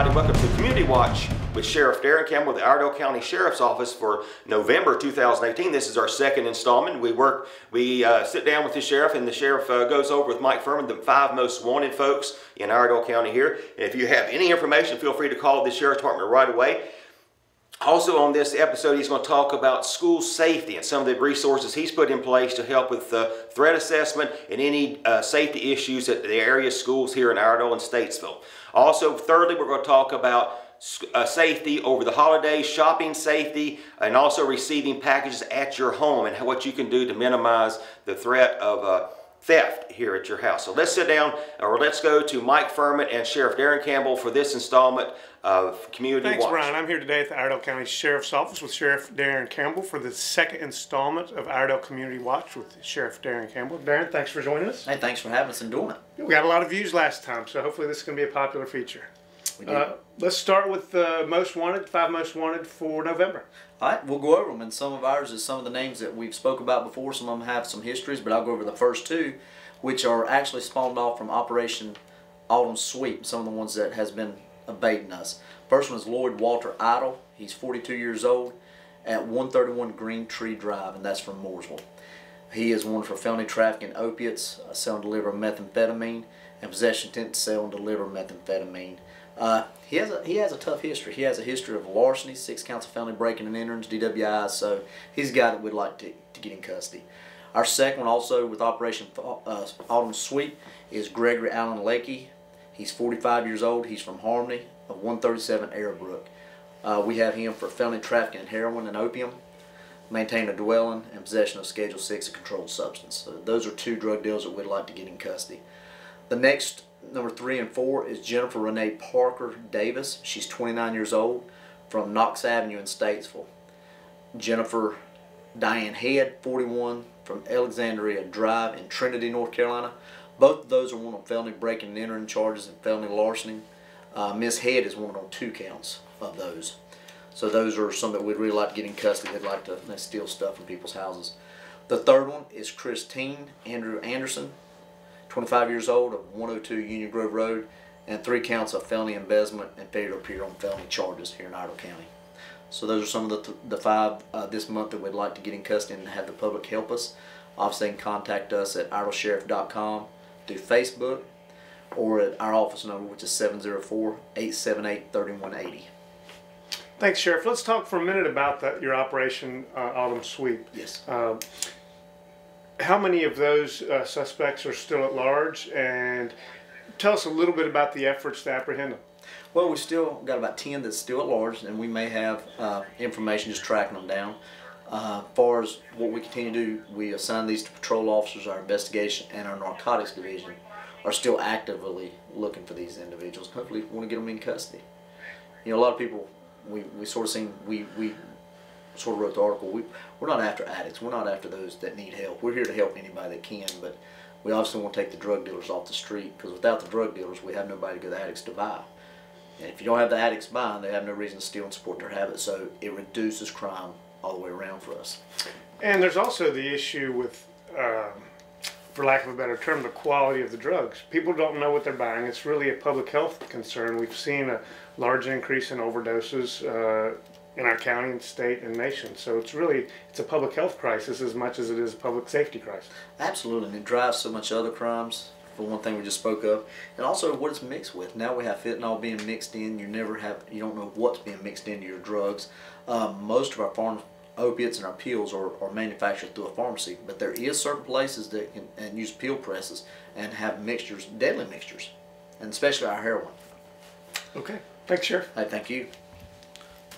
everybody. Welcome to Community Watch with Sheriff Darren Campbell, the Iredell County Sheriff's Office for November 2018. This is our second installment. We sit down with the sheriff, and the sheriff goes over with Mike Furman the 5 most wanted folks in Iredell County here. And if you have any information, feel free to call the Sheriff's Department right away. Also on this episode, he's going to talk about school safety and some of the resources he's put in place to help with threat assessment and any safety issues at the area schools here in Iredell and Statesville. Also, thirdly, we're going to talk about safety over the holidays, shopping safety, and also receiving packages at your home and what you can do to minimize the threat of theft here at your house. So let's sit down, or let's go to Mike Furman and Sheriff Darren Campbell for this installment of Community Watch. Thanks, Brian. I'm here today at the Iredell County Sheriff's Office with Sheriff Darren Campbell for the second installment of Iredell Community Watch with Sheriff Darren Campbell. Darren, thanks for joining us. Hey, thanks for having us and doing it. We got a lot of views last time, so hopefully this is going to be a popular feature. We did. Let's start with the most wanted, 5 most wanted for November. All right, we'll go over them, and some of ours is some of the names that we've spoke about before. Some of them have some histories, but I'll go over the first 2, which are actually spawned off from Operation Autumn Sweep, some of the ones that has been abating us. First one is Lloyd Walter Idle. He's 42 years old at 131 Green Tree Drive, and that's from Mooresville. He is wanted for felony trafficking opiates, sell and deliver methamphetamine, and possession intent to sell and deliver methamphetamine. He has a tough history. He has a history of larceny, 6 counts of felony breaking and entering, DWIs, so he's a guy that we'd like to get in custody. Our second one, also with Operation Autumn Sweep, is Gregory Allen Lakey. He's 45 years old. He's from Harmony of 137 Airbrook. We have him for felony trafficking in heroin and opium, maintain a dwelling, and possession of Schedule 6, a controlled substance. So those are 2 drug deals that we'd like to get in custody. The next, number 3 and 4, is Jennifer Renee Parker Davis. She's 29 years old from Knox Avenue in Statesville. Jennifer Diane Head, 41, from Alexandria Drive in Trinity, North Carolina. Both of those are wanted on felony breaking and entering charges and felony larceny. Miss Head is wanted on 2 counts of those. So those are some that we'd really like to get in custody. They'd like to steal stuff from people's houses. The third one is Christine Andrew Anderson, 25 years old, of 102 Union Grove Road, and 3 counts of felony embezzlement and failure to appear on felony charges here in Iredell County. So those are some of the 5 this month that we'd like to get in custody and have the public help us. Obviously, they can contact us at iredellsheriff.com, through Facebook, or at our office number, which is 704-878-3180. Thanks, Sheriff. Let's talk for a minute about your Operation Autumn Sweep. Yes. How many of those suspects are still at large, and tell us a little bit about the efforts to apprehend them. Well, we still got about 10 that's still at large, and we may have information just tracking them down. As far as what we continue to do, we assign these to patrol officers. Our investigation and our narcotics division are still actively looking for these individuals. Hopefully, we want to get them in custody. You know, a lot of people, we sort of sort of wrote the article, we're not after addicts. We're not after those that need help. We're here to help anybody that can, but we obviously want to take the drug dealers off the street, because without the drug dealers, we have nobody to go to the addicts to buy. And if you don't have the addicts buying, they have no reason to steal and support their habits, so it reduces crime all the way around for us. And there's also the issue with, for lack of a better term, the quality of the drugs. People don't know what they're buying. It's really a public health concern. We've seen a large increase in overdoses in our county and state and nation. So it's a public health crisis as much as it is a public safety crisis. Absolutely, and it drives so much other crimes. For one thing we just spoke of, and also what it's mixed with. Now we have fentanyl being mixed in. You don't know what's being mixed into your drugs. Most of our farm opiates and our pills are manufactured through a pharmacy, but there is certain places that can use pill presses and have mixtures, deadly mixtures, and especially our heroin. Okay, thanks, Sheriff. Hey, thank you.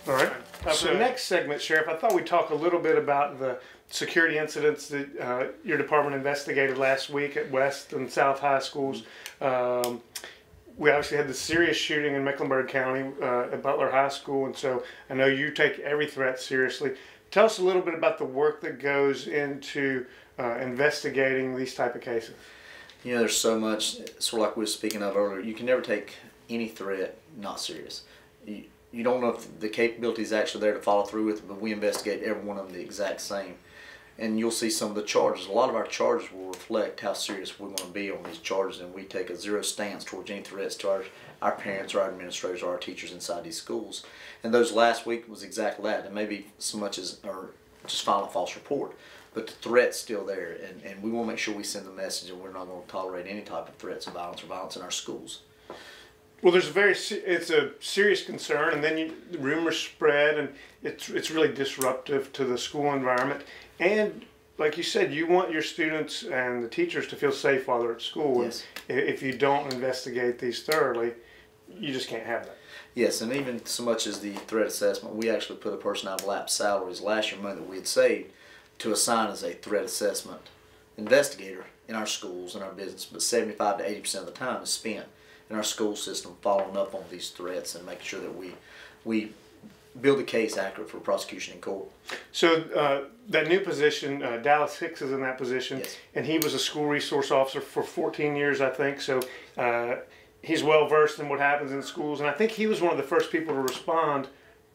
All right. For the next segment, Sheriff, I thought we'd talk a little bit about the security incidents that your department investigated last week at West and South High Schools. We obviously had the serious shooting in Mecklenburg County at Butler High School, and so I know you take every threat seriously. Tell us a little bit about the work that goes into investigating these type of cases. You know, there's so much, sort of like we were speaking of earlier, you can never take any threat not serious. You don't know if the capability is actually there to follow through with it, but we investigate every one of them the exact same. and you'll see some of the charges. A lot of our charges will reflect how serious we're going to be on these charges, and we take a zero stance towards any threats to our parents or our administrators or our teachers inside these schools. And those last week was exactly that, and maybe so much as or just file a false report, but the threat's still there, and we want to make sure we send the message that we're not going to tolerate any type of threats of violence or violence in our schools. Well, it's a serious concern, and then the rumors spread, and it's really disruptive to the school environment. And like you said, you want your students and the teachers to feel safe while they're at school. Yes. If you don't investigate these thoroughly, you just can't have that. Yes, and even so much as the threat assessment, we actually put a person out of lapsed salaries last year, money that we had saved, to assign as a threat assessment investigator in our schools and our business. But 75 to 80% of the time is spent in our school system following up on these threats and making sure that we build a case accurate for prosecution in court. So that new position, Dallas Hicks is in that position, yes. And he was a school resource officer for 14 years, I think. So he's well versed in what happens in schools, and I think he was one of the first people to respond,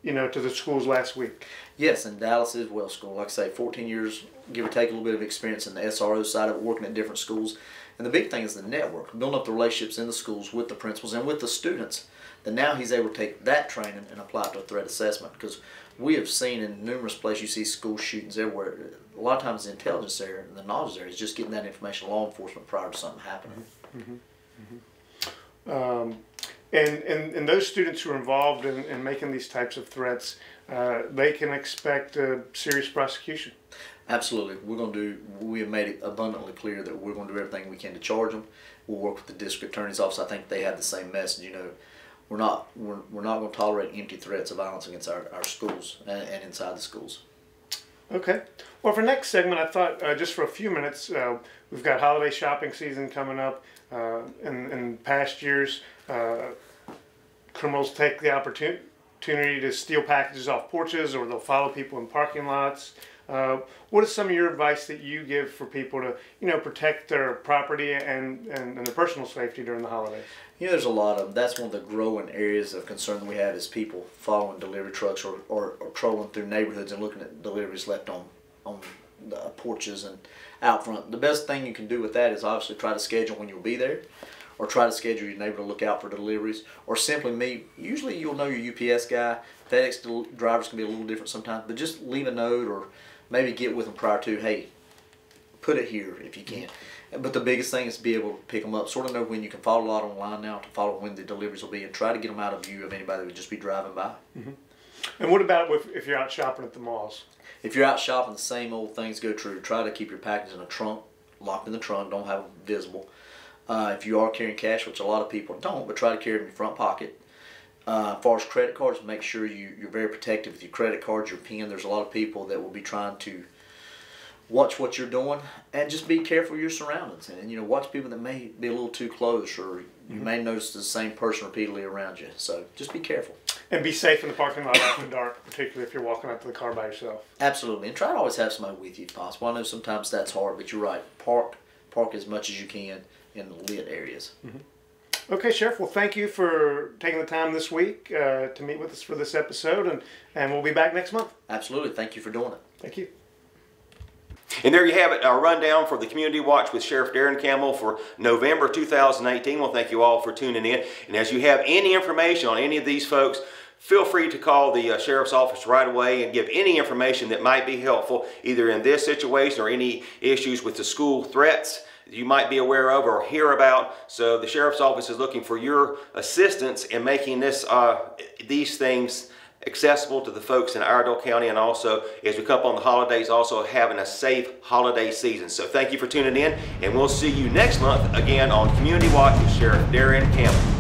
to the schools last week. Yes, and Dallas is well schooled. Like I say, 14 years, give or take a little bit of experience in the SRO side of it, working at different schools. And the big thing is the network, building up the relationships in the schools with the principals and with the students. Then now he's able to take that training and apply it to a threat assessment, because we have seen in numerous places, you see school shootings everywhere. A lot of times the intelligence area and the knowledge area is just getting that information to law enforcement prior to something happening. Mm-hmm. Mm-hmm. And those students who are involved in making these types of threats, they can expect a serious prosecution. Absolutely. We have made it abundantly clear that we're going to do everything we can to charge them. We'll work with the district attorney's office. I think they have the same message. We're not going to tolerate empty threats of violence against our schools and inside the schools. Okay. Well, for next segment, I thought just for a few minutes, we've got holiday shopping season coming up. In past years, criminals take the opportunity to steal packages off porches, or they'll follow people in parking lots. What is some of your advice that you give for people to, protect their property and their personal safety during the holidays? There's a lot of them. That's one of the growing areas of concern that we have, is people following delivery trucks or trolling through neighborhoods and looking at deliveries left on the porches and out front. The best thing you can do with that is obviously try to schedule when you'll be there, or try to schedule your neighbor to look out for deliveries, or simply meet. Usually you'll know your UPS guy. FedEx drivers can be a little different sometimes, but just leave a note or maybe get with them prior to, hey, put it here if you can. But the biggest thing is to be able to pick them up, sort of know when you can follow a lot online now, to follow when the deliveries will be, and try to get them out of view of anybody that would just be driving by. Mm-hmm. And what about if you're out shopping at the malls? If you're out shopping, the same old things go true. Try to keep your package in a trunk, locked in the trunk, don't have them visible. If you are carrying cash, which a lot of people don't, but try to carry them in your front pocket. As far as credit cards, make sure you're very protective with your credit cards, your PIN. There's a lot of people that will be trying to watch what you're doing, and just be careful of your surroundings. And watch people that may be a little too close, or you may notice the same person repeatedly around you. So just be careful. And be safe in the parking lot after dark, particularly if you're walking up to the car by yourself. Absolutely, and try to always have somebody with you if possible. I know sometimes that's hard, but you're right. Park as much as you can in lit areas. Mm-hmm. Okay, Sheriff. Well, thank you for taking the time this week to meet with us for this episode, and we'll be back next month. Absolutely. Thank you for doing it. Thank you. And there you have it, our rundown for the Community Watch with Sheriff Darren Campbell for November 2018. Well, thank you all for tuning in. And as you have any information on any of these folks, feel free to call the Sheriff's Office right away and give any information that might be helpful, either in this situation or any issues with the school threats you might be aware of or hear about. So the Sheriff's Office is looking for your assistance in making these things accessible to the folks in Iredell County, and also as we come up on the holidays, also having a safe holiday season. So thank you for tuning in, and we'll see you next month again on Community Watch with Sheriff Darren Campbell.